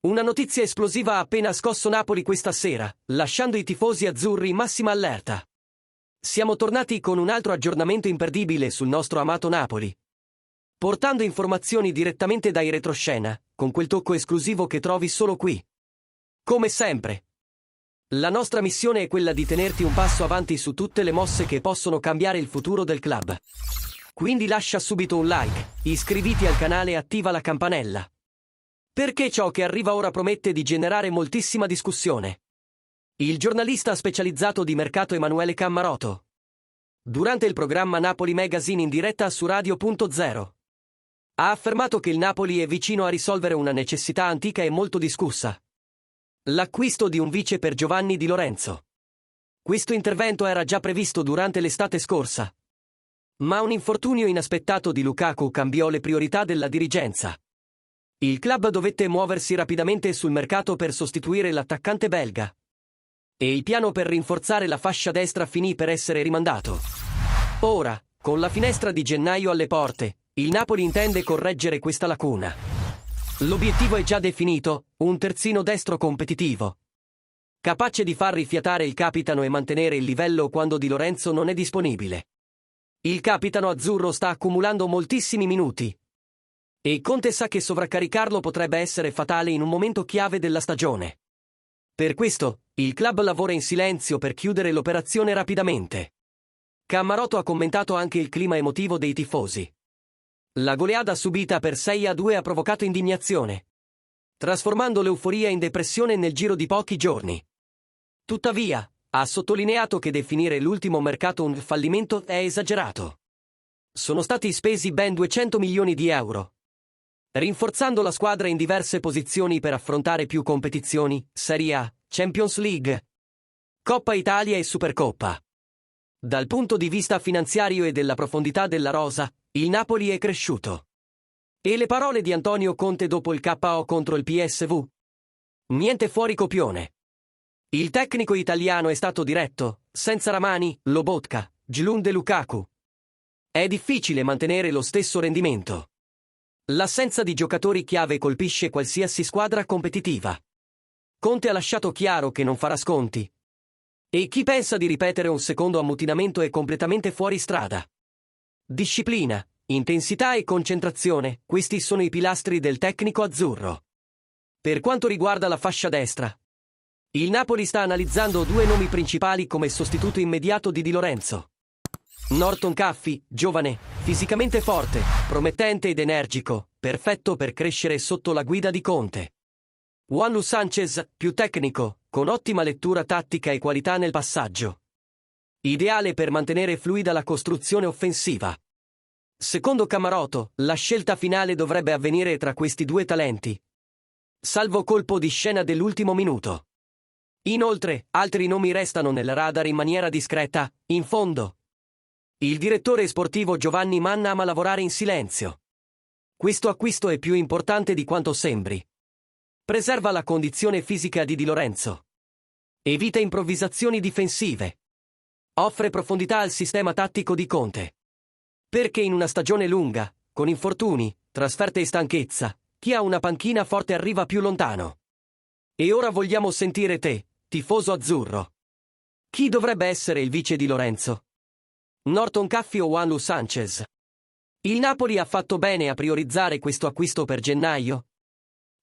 Una notizia esplosiva ha appena scosso Napoli questa sera, lasciando i tifosi azzurri in massima allerta. Siamo tornati con un altro aggiornamento imperdibile sul nostro amato Napoli, portando informazioni direttamente dai retroscena, con quel tocco esclusivo che trovi solo qui. Come sempre, la nostra missione è quella di tenerti un passo avanti su tutte le mosse che possono cambiare il futuro del club. Quindi lascia subito un like, iscriviti al canale e attiva la campanella, perché ciò che arriva ora promette di generare moltissima discussione. Il giornalista specializzato di mercato Emanuele Cammarotto, durante il programma Napoli Magazine in diretta su Radio.0, ha affermato che il Napoli è vicino a risolvere una necessità antica e molto discussa: l'acquisto di un vice per Giovanni Di Lorenzo. Questo intervento era già previsto durante l'estate scorsa, ma un infortunio inaspettato di Lukaku cambiò le priorità della dirigenza. Il club dovette muoversi rapidamente sul mercato per sostituire l'attaccante belga, e il piano per rinforzare la fascia destra finì per essere rimandato. Ora, con la finestra di gennaio alle porte, il Napoli intende correggere questa lacuna. L'obiettivo è già definito: un terzino destro competitivo, capace di far rifiatare il capitano e mantenere il livello quando Di Lorenzo non è disponibile. Il capitano azzurro sta accumulando moltissimi minuti, e Conte sa che sovraccaricarlo potrebbe essere fatale in un momento chiave della stagione. Per questo, il club lavora in silenzio per chiudere l'operazione rapidamente. Cammarotto ha commentato anche il clima emotivo dei tifosi. La goleada subita per 6-2 ha provocato indignazione, trasformando l'euforia in depressione nel giro di pochi giorni. Tuttavia, ha sottolineato che definire l'ultimo mercato un fallimento è esagerato. Sono stati spesi ben 200 milioni di euro, rinforzando la squadra in diverse posizioni per affrontare più competizioni: Serie A, Champions League, Coppa Italia e Supercoppa. Dal punto di vista finanziario e della profondità della rosa, il Napoli è cresciuto. E le parole di Antonio Conte dopo il KO contro il PSV? Niente fuori copione. Il tecnico italiano è stato diretto: senza Ramani, Lobotka, Djilun e Lukaku è difficile mantenere lo stesso rendimento. L'assenza di giocatori chiave colpisce qualsiasi squadra competitiva. Conte ha lasciato chiaro che non farà sconti, e chi pensa di ripetere un secondo ammutinamento è completamente fuori strada. Disciplina, intensità e concentrazione, questi sono i pilastri del tecnico azzurro. Per quanto riguarda la fascia destra, il Napoli sta analizzando due nomi principali come sostituto immediato di Di Lorenzo. Norton Caffey, giovane, fisicamente forte, promettente ed energico, perfetto per crescere sotto la guida di Conte. Juanlu Sanchez, più tecnico, con ottima lettura tattica e qualità nel passaggio, ideale per mantenere fluida la costruzione offensiva. Secondo Cammarotto, la scelta finale dovrebbe avvenire tra questi due talenti, salvo colpo di scena dell'ultimo minuto. Inoltre, altri nomi restano nel radar in maniera discreta. In fondo, il direttore sportivo Giovanni Manna ama lavorare in silenzio. Questo acquisto è più importante di quanto sembri. Preserva la condizione fisica di Di Lorenzo, evita improvvisazioni difensive, offre profondità al sistema tattico di Conte. Perché in una stagione lunga, con infortuni, trasferte e stanchezza, chi ha una panchina forte arriva più lontano. E ora vogliamo sentire te, tifoso azzurro. Chi dovrebbe essere il vice di Lorenzo? Norton Caffey o Juanlu Sanchez? Il Napoli ha fatto bene a priorizzare questo acquisto per gennaio?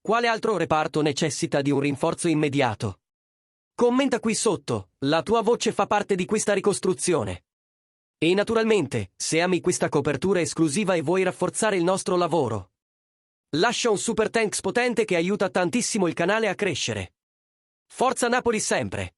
Quale altro reparto necessita di un rinforzo immediato? Commenta qui sotto, la tua voce fa parte di questa ricostruzione. E naturalmente, se ami questa copertura esclusiva e vuoi rafforzare il nostro lavoro, lascia un super thanks potente che aiuta tantissimo il canale a crescere. Forza Napoli sempre!